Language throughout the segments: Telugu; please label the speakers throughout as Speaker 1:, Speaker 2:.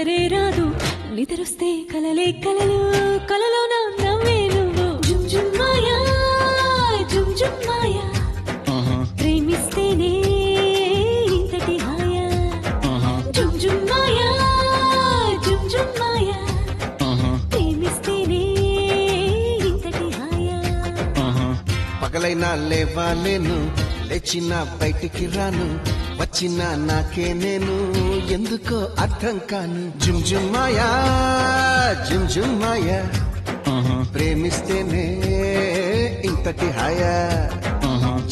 Speaker 1: నిదరే రాదు నిద్రొస్తే కలలే కలలు కలలో నా నవ్వే నువ్వు జుమ్ జుమ్ మాయా జుమ్ జుమ్ మాయా ప్రేమిస్తేనే ఇంతటి హాయా జుమ్ జుమ్ మాయా జుమ్ జుమ్ మాయా ప్రేమిస్తేనే ఇంతటి హాయా
Speaker 2: పగలైనా లేవాలేను లేచినా బయటికి రాను వచ్చినా నాకే నేను ఎందుకో అర్థం కాను జుమ్ జుమ్ మాయా జుమ్ జుమ్ మాయా ప్రేమిస్తేనే ఇంతటి హాయా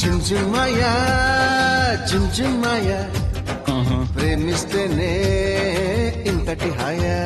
Speaker 2: జుమ్ జుమ్ మాయా జుమ్ జుమ్ మాయా ప్రేమిస్తేనే ఇంతటి హాయా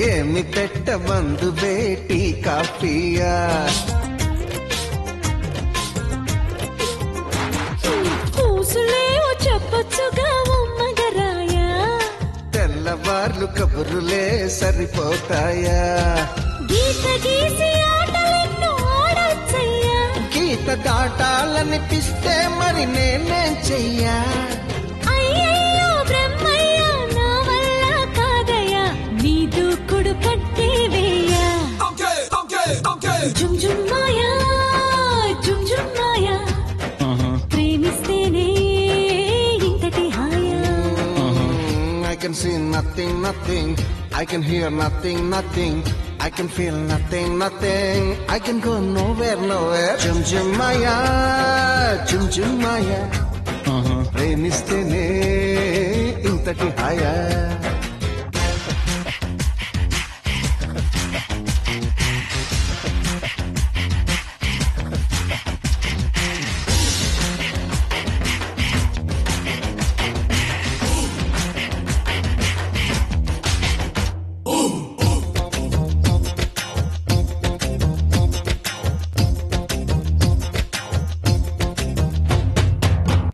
Speaker 2: ఏమి పెట్టమందు బేటీ కాఫీయా
Speaker 1: పూసులేవో చెప్పొచ్చుగా మగరాయా
Speaker 2: తెల్లవార్లు కబురులే సరిపోతాయా
Speaker 1: గీత గీసి ఆటలెన్నో ఆడొచ్చయ్యా
Speaker 2: గీత దాటాలనిపిస్తే మరి నేనేం చెయ్యా
Speaker 1: అయ్యయ్యో బ్రహ్మయ్యా నా వల్ల కాదయ్యా నీ దూకుడు కట్టే వేయా జుమ్ జుమ్ మాయా జుమ్ జుమ్ మాయా ప్రేమిస్తేనే ఇంతటి హాయా
Speaker 2: I can see nothing, nothing. I can hear nothing, nothing. I can feel nothing, nothing. I can go nowhere, nowhere. Jum jum maya, jum jum maya. ప్రేమిస్తేనే ఇంతటి హాయా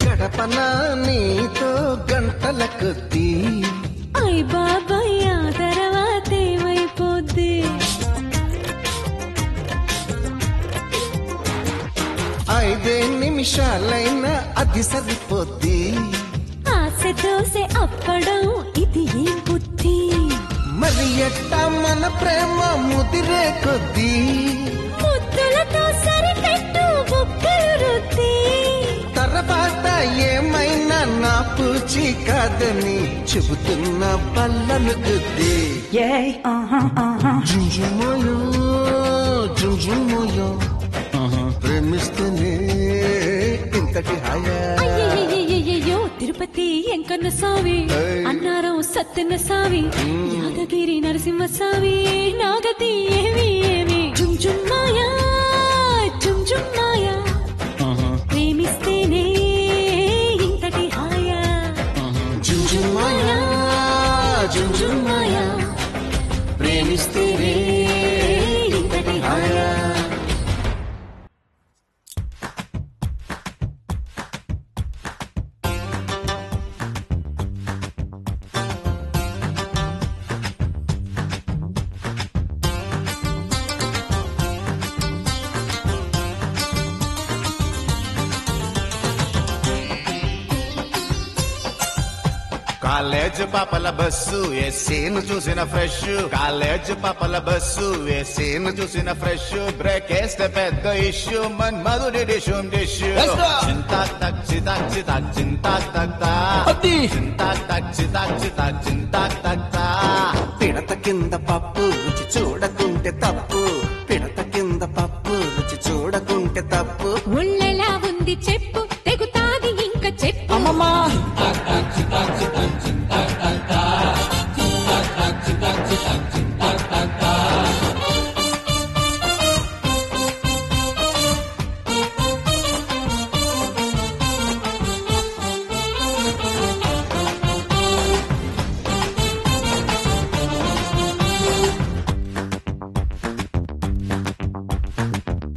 Speaker 2: గడపనా నీతో గంటల కొద్దీ
Speaker 1: అయ్ బాబాయ్ ఆ తర్వాత ఏమైపోద్ది
Speaker 2: 5 నిమిషాలైనా అది సరిపోద్ది
Speaker 1: ఆశ దోసె అప్పడం ఇది ఏం బుద్ధి
Speaker 2: మరి ఎట్టా మన ప్రేమ ముదిరే కొద్దీ
Speaker 1: ముద్దులతో సరిపెట్టు బుక్కలు రుద్ది
Speaker 2: తర్వాత ఏమైనా నా పూచి కాదని చెబుతున్న పళ్ళను గుద్ది జుంజుమోయో జుంజుమోయో ప్రేమిస్తేనే ఇంతటి హాయా
Speaker 1: అయ్యయ్యయ్యయ్యో తిరుపతి ఎంకన్న స్వామి అన్నారం సత్యన్న స్వామి యాదగిరి నరసింహ స్వామి నాగతి ఏమి ఏమి జుమ్ జుమ్ మాయా జుమ్ జుమ్ మాయా ప్రేమిస్తేనే ఇంతటి హాయా
Speaker 2: జుంజుమాయా జుంజుమాయా ప్రేమిస్తేనే ఇంతటి హాయా
Speaker 3: కాలేజ్ పాపల బస్సు ఏసీను చూసిన ఫ్రెష్ కాలేజ్ పాపల బస్సు ఏసీను చూసిన ఫ్రెష్ బ్రేక్ వేస్తే పెద్ద ఇష్యూ మన్ మధుడి డిషుమ్ డిష్ చింతాక్ తక్ చితాక్ చితాక్ చింతాక్ తక్తా చింతాక్ తక్ చితాక్ చితాక్ చింతాక్ తక్తా
Speaker 2: పిడత కింద పప్పు రుచి చూడకుంటే తప్పు పిడత కింద పప్పు రుచి చూడకుంటే తప్పు
Speaker 1: ఒళ్ళెలా ఉంది చెప్పు తెగుతాది ఇంక చెప్పు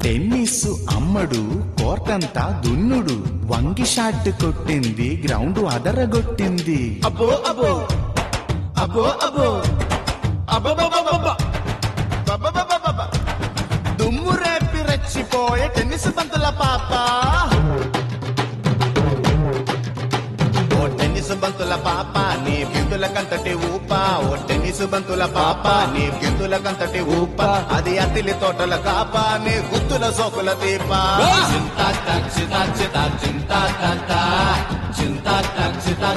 Speaker 3: టెన్నిస్ అమ్మడు కోర్టంతా దున్నుడు వంగి షాట్ కొట్టింది గ్రౌండ్ అదరగొట్టింది అబ్బో అబ్బో అబ్బో అబ్బో అబ్బో దుమ్ము రేపి రెచ్చిపోయే టెన్నిస్ బంతుల పాప ఓ టెన్నిస్ బంతుల పాప నీ బిందుల కంతటి ఊప ఓ టెన్నిస్ బంతుల పాప నీ బిందుల కంతటి ఊప అది అతిలి తోటల కాప నీ గుత్తుల సోకుల దీప చింతా చింతా చింతా చింతా చింతా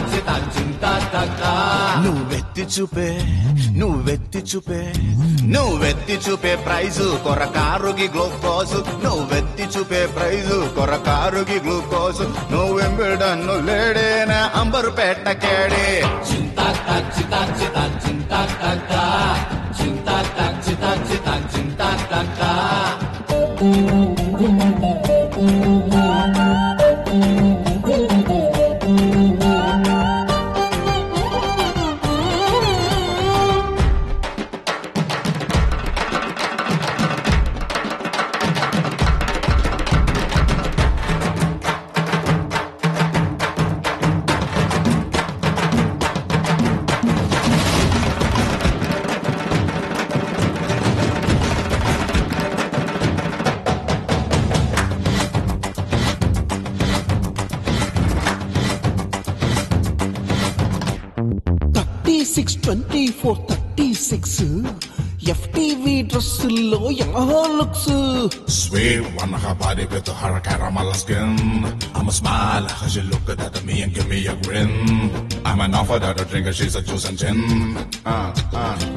Speaker 3: చింతా చింతా నువ్వెత్తి చూపే నువ్వెత్తి చూపే నువ్వెత్తి చూపే ప్రైజు కొరకారుగి గ్లూకోజ్ నువ్వెత్తి చూపే ప్రైజు కొరకారుగి గ్లూకోజ్ నువ్వెంబిడన్ను లేడేనా అంబరు పెట్ట కేడే చింతా చింతా చింతా చింతా చింతా చింతా చింతా చింతా
Speaker 2: FTV డ్రెస్సుల్లో యమహో looks
Speaker 4: Sweet one her body with her caramel skin. I'ma smile as she look at me and give me a grin. I'm an offer that a drinker, she's a juice and gin.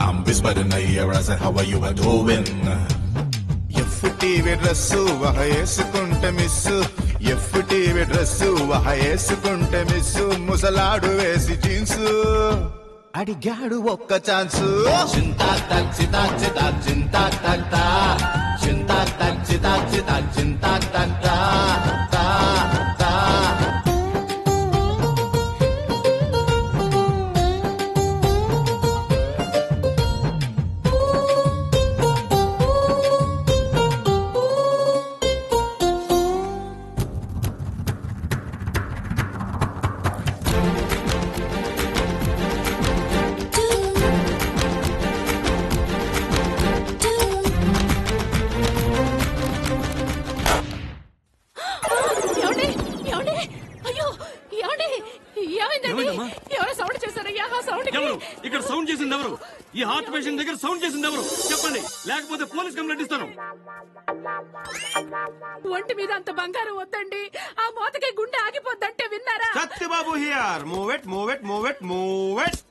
Speaker 4: I'm whispering in the ear, I said, how are you doing?
Speaker 3: FTV dress వహేసుకుంటే మిస్సు FTV డ్రెస్సు వహేసుకుంటే మిస్సు ముసలాడు వేసి జీన్సు అడిగాడు ఒక్క ఛాన్సు చింతా చింతా చింతా చింతా చింతా చింతా చింతా చింతా
Speaker 5: ఇక్కడ సౌండ్ చేసింది ఎవరు? ఈ హార్ట్ పేషెంట్ దగ్గర సౌండ్ చేసింది ఎవరు? చెప్పండి, లేకపోతే పోలీస్ కంప్లైంట్ ఇస్తాను.
Speaker 1: ఒంటి మీద అంత బంగారం వద్దండి, ఆ మోతకే గుండె ఆగిపోద్దంటే విన్నారా?
Speaker 5: Satyababu here. Move it, move it, move it, move it.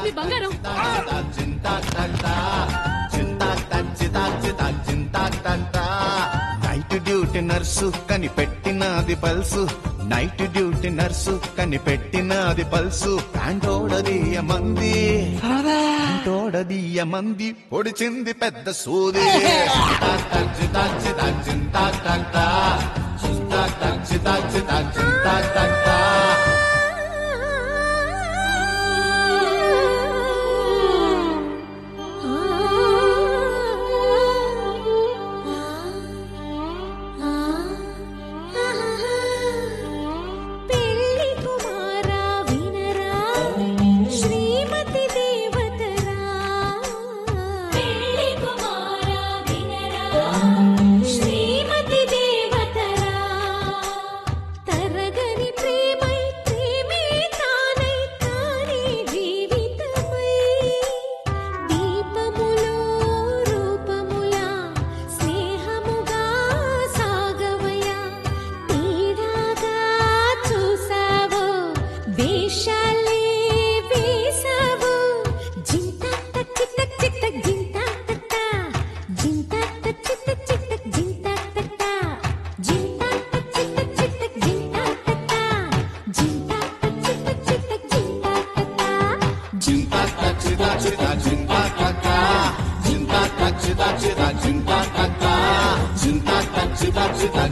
Speaker 1: మీ బంగారం
Speaker 3: నైట్ డ్యూటీ నర్సు కనిపెట్టినది పల్సు నైట్ డ్యూటీ నర్సు కనిపెట్టినది పల్సు ప్యాంటోడదీయ మంది పొడిచింది పెద్ద సూది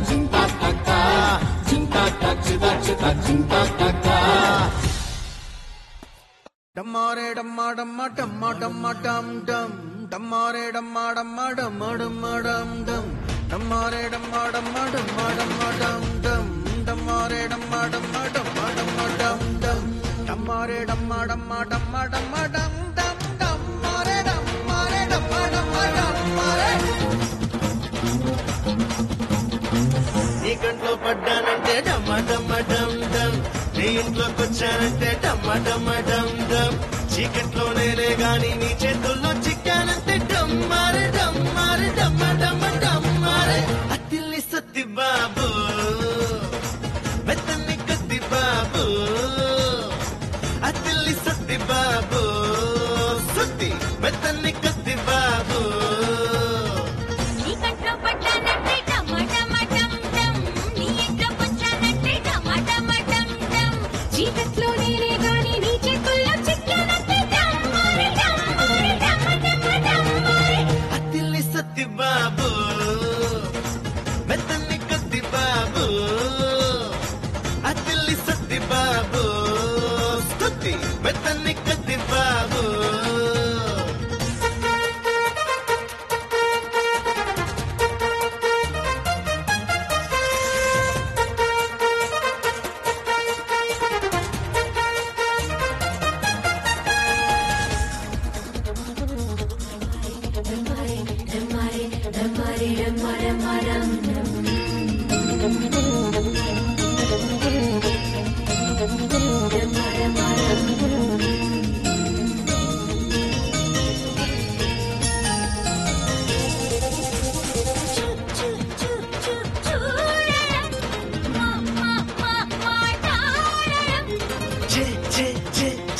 Speaker 3: చింతా టక్క చింతా టక్ చితా చితా చింతా టక్క
Speaker 2: డమ్మారే డమ్మా డమ్మా డమ్మా డమ్మా డమ్ డమ్ డమ్మారే డమ్మా డమ్మా డమ్మా డమ్మా డమ్ డమ్ డమ్మారే డమ్మా డమ్మా డమ్మా డమ్మా డమ్ డమ్ డమ్మారే డమ్మా డమ్మా డమ్మా డమ్మా డమ్ డమ్ డమ్మారే డమ్మా డమ్మా డమ్మా డమ్మా డమ్ డమ్ డమ్మారే డమ్మారే డమ్మా డమ్మా డమ్మారే
Speaker 3: నీ కంట్లో పడ్డానంటే డమ్మ డమ్మ డమ్ డమ్ నీ ఇంట్లోకి వచ్చానంటే డమ్మ డమ్మ డమ్ డమ్ చీకట్లో నేనే గాని నీ చేతుల్లో చిక్కానంటే డమ్మారే డమ్మారే డమ్మ డమ్మ డమ్మారే అత్తిల్లి సత్తి బాబు మెత్తన్ని కత్తి బాబు అత్తిల్లి సత్తి బాబు సత్తి మెత్తన్ని కత్తి బాబు
Speaker 1: నీ కంట్లో పడ్డానంటే డమ డమ డమ్ డమ్ నీ ఇంట్లో వచ్చానంటే డమ డమ డమ్ డమ్ చీకట్లో నేనే గాని నీ చేతుల్లో చిక్కానంటే డమ్మారే డమ్మారే డమ డమ డమ్మారే
Speaker 3: అత్తిల్లి సత్తి బాబు మెత్తన్ని కత్తి బాబు అత్తిల్లి సత్తి బాబు స్తుతి మెత్తన్ని కత్తి బాబు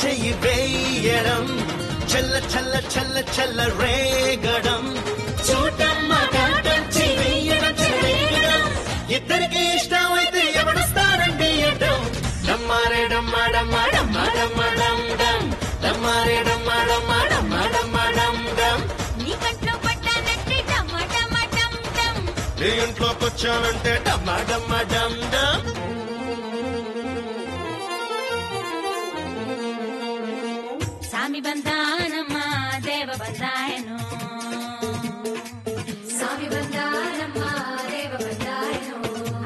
Speaker 3: చెయ్యి వేయడం చల్ల చల్ల చల్ల చల్ల రేగడం చూడడం మాట్లాడడం చెయ్యడం చెయ్యడం ఇద్దరికి ఇష్టం అయితే ఎవడుస్తారండి అడ్డం డమ్మారే డమ్మా డమ్మా డమ్మా డమ్మా డమ్ డమ్ డమ్మారే డమ్మా డమ్మా డమ్మా డమ్మా డమ్ డమ్
Speaker 1: నీ కంట్లో పడ్డానంటే డమ డమ డమ్ డమ్
Speaker 3: నీ ఇంట్లోకి వచ్చానంటే డమ్మా డమ్మా డమ్ డమ్
Speaker 1: సామి బంధానమ్మ దేవ బంధాయను సామి బంధానమ్మ దేవ బంధాయను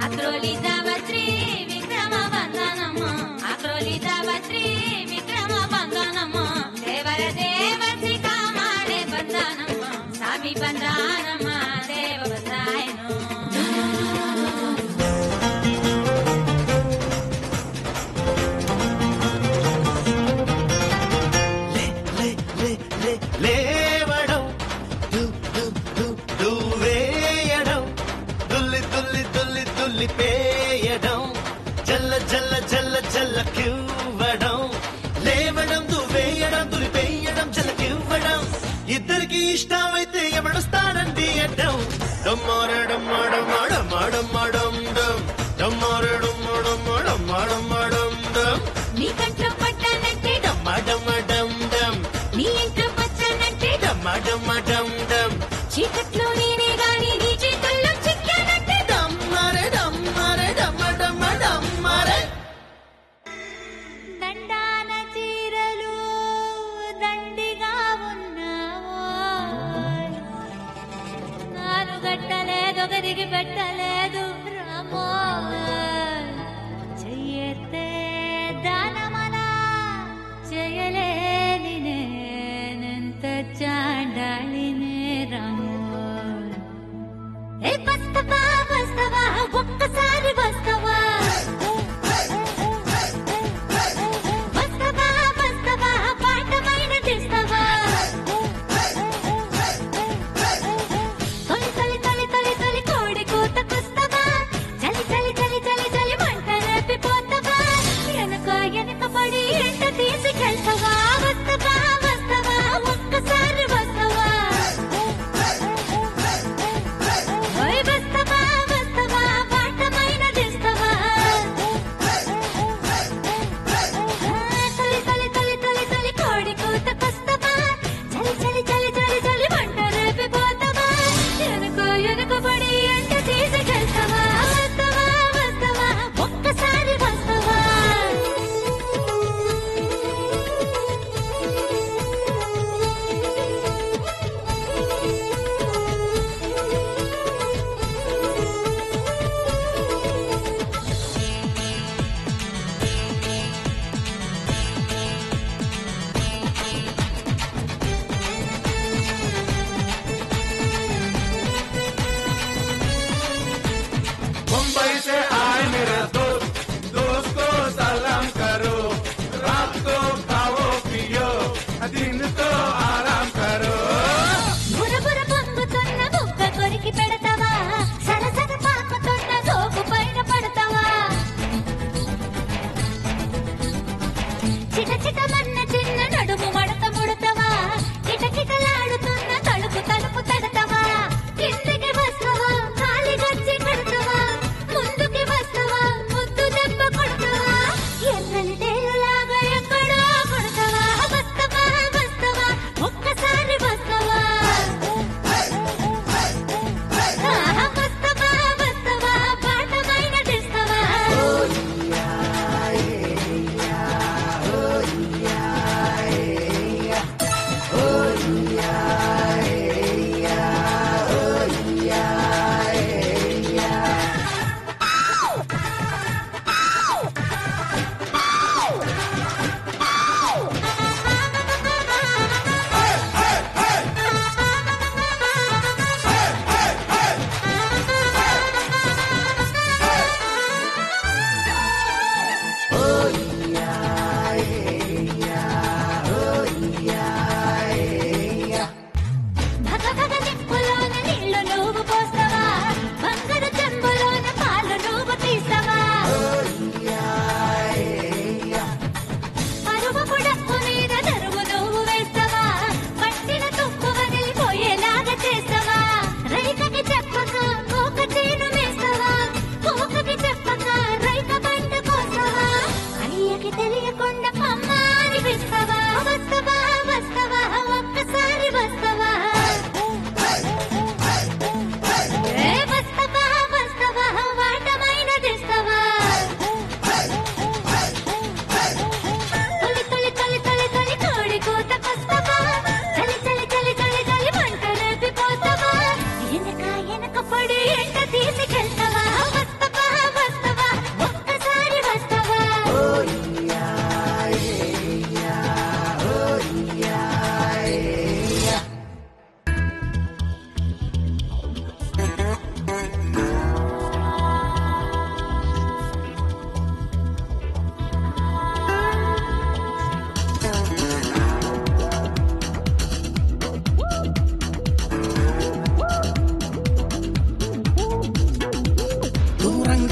Speaker 1: అక్రోలి దావత్రి విక్రమ బంధానమ్మ అక్రోలి దావత్రి విక్రమ బంధానమ్మ దేవర దేవసి కామాడే బంధానమ్మ సామి బంధానమ్మ దేవ బంధాయను
Speaker 3: లేవడం వేయడం దుల్లి దుల్లి దుల్లి దుల్లి పేయడం జల్ల జల్ల జల్ల జల్ల కివ్వడం లేవడం వేయడం దుల్లి పేయడం జల్ల కివ్వడం ఇద్దరికి ఇష్టమైతే ఎవడుస్తాడండి అడ్డం డమ్మారడం మాడమాడం మాడమాడం డమ్ డమ్మారడం మాడమాడం మాడమాడం డమ్
Speaker 1: నీ కంట్లో పడ్డానంటే
Speaker 3: డమ్మాడం డమ్ డమ్
Speaker 1: నీ ఇంట్లో వచ్చానంటే
Speaker 3: డమ్మా డమ్మా డమ్ డమ్
Speaker 1: చీకట్లో నేనే గాని నీ చేతుల్లో చిక్కానంటే
Speaker 3: డమ్మారే డమ్మారే డమ్మ డమ్మ డమ్మారే
Speaker 1: దండాన చీరలు దండిగా ఉన్నావో నాను గట్టలేదు గదిగి పెట్టలేదు రామో చెయ్యెత్తే దానమనా చేయలేని నేనెంత చాండాలినే రామో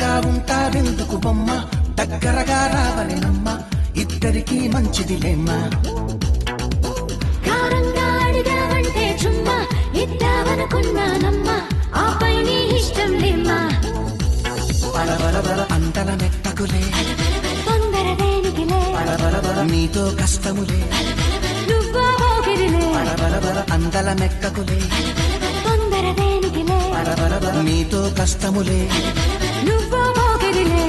Speaker 2: దూరంగా ఉంటావెందుకు బొమ్మ దగ్గరగా రావలేనమ్మ ఇద్దరికి మంచిదిలేమ్మా
Speaker 1: కారంగా అడిగావంటే చుమ్మా ఇద్దామనుకున్నానమ్మా ఆపై నీ ఇష్టం లేమ్మా
Speaker 2: బలబల అంతల మెట్టకులే
Speaker 1: తొందర దేనికిలే
Speaker 2: నీతో కష్టములే
Speaker 1: నువ్వో పోకిరిలే
Speaker 2: బలబల అందల మెక్కకులే
Speaker 1: తొందర దేనికిలే
Speaker 2: నీతో కష్టములే
Speaker 1: నువ్వో పోకిరిలే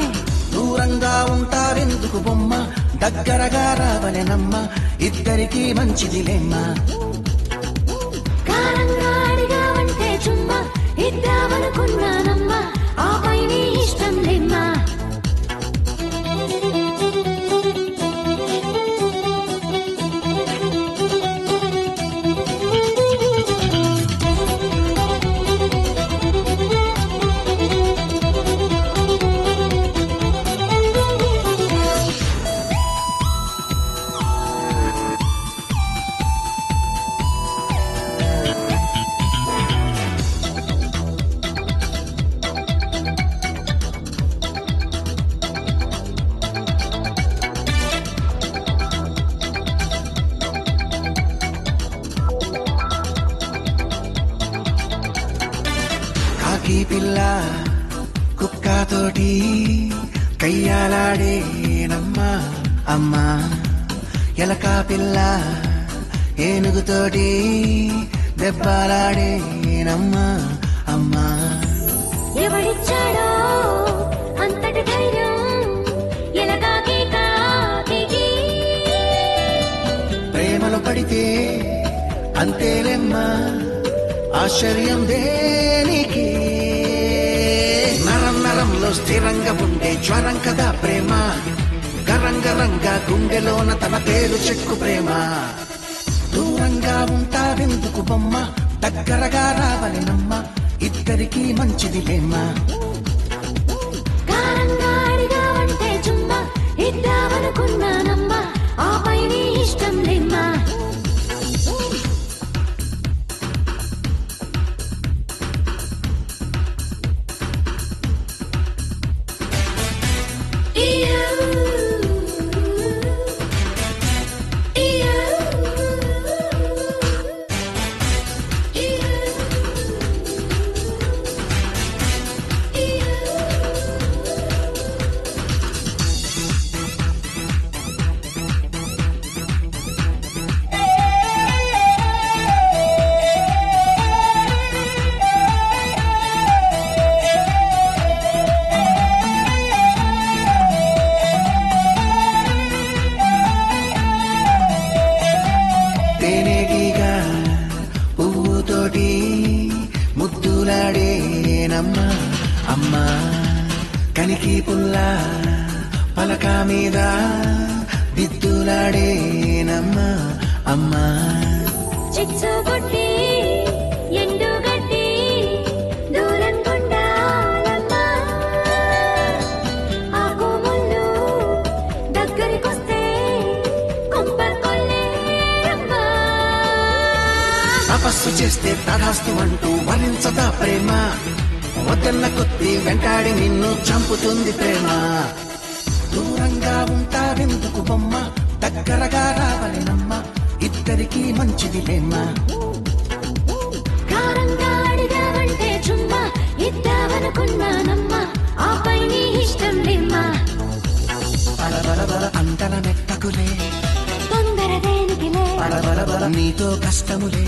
Speaker 2: దూరంగా ఉంటావెందుకు బొమ్మ దగ్గరగా రావలేనమ్మ ఇద్దరికి మంచిదిలేమ్మా
Speaker 1: కారంగా అడిగావంటే చుమ్మా ఇద్దామనుకున్నానమ్మా ఆపై నీ ఇష్టం లేమ్మా
Speaker 2: కాకి పిల్ల కుక్కతోటి కయ్యాలాడేనమ్మా అమ్మా ఎలక పిల్ల ఏనుగుతోటి దెబ్బలాడేనమ్మా అమ్మా
Speaker 1: ఎవడిచ్చాడో అంతటి ధైర్యం ఎలగాకి కాకి
Speaker 2: ప్రేమలో పడితే అంతేలేమ్మా ఆశ్చర్యం దేనికి నరం నరంలో స్థిరంగా ఉండే జ్వరం కదా ప్రేమ గరంగరంగా గుండెలోన తన పేరు చెక్కు ప్రేమ దూరంగా ఉంటావెందుకు బొమ్మ దగ్గరగా రావలేనమ్మ ఇద్దరికి మంచిదిలేమ్మా
Speaker 1: కారంగా అడిగావంటే చుమ్మా ఇద్దామనుకున్నానమ్మా ఆపై నీ ఇష్టం లేమ్మా
Speaker 2: తేనెటీగా పువ్వుతోటి ముద్దులాడేనమ్మా అమ్మా కనికి పుల్ల పలక మీద దిద్దులాడేనమ్మా అమ్మా
Speaker 1: చిచ్చుబుట్టి ఎండుగడ్డి దూరం కొండాలమ్మా ఆకు ముళ్ళు దగ్గరికొస్తే కొంపకొల్లేరమ్మా
Speaker 2: తపస్సు చేస్తే తడాస్తు అంటూ వరించదా ప్రేమ వద్దన్న కొద్ది వెంటాడి నిన్ను చంపుతుంది ప్రేమ దూరంగా ఉంటావెందుకు బొమ్మ దగ్గరగా రావలేనమ్మ ఇద్దరికి మంచిదిలేమ్మా
Speaker 1: కారంగా అడిగావంటే చుమ్మా ఇద్దామనుకున్నానమ్మా ఆపై నీ ఇష్టం లేమ్మా
Speaker 2: బలబల అంతల మెట్టకులే
Speaker 1: తొందర దేనికిలే
Speaker 2: బలబల నీతో కష్టములే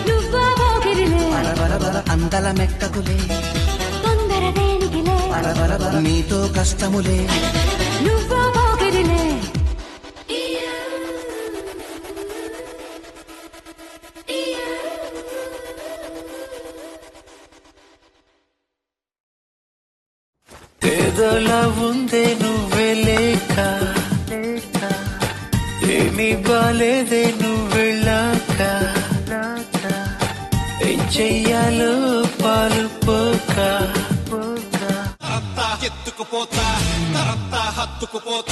Speaker 1: నువ్వో పోకిరిలే
Speaker 2: బలబల అందల మెక్కకులే
Speaker 1: తొందర దేనికిలే
Speaker 2: బలబల నీతో కష్టములే
Speaker 1: నువ్వో పోకిరిలే
Speaker 6: ఏదోలా ఉందే నువ్వే లేక ఏమీ బాలేదే నువ్వెళ్ళాక ఏం చెయ్యాలో పాలు పోక
Speaker 3: ఎత్తుకుపోతా తరంతా హత్తుకుపోతా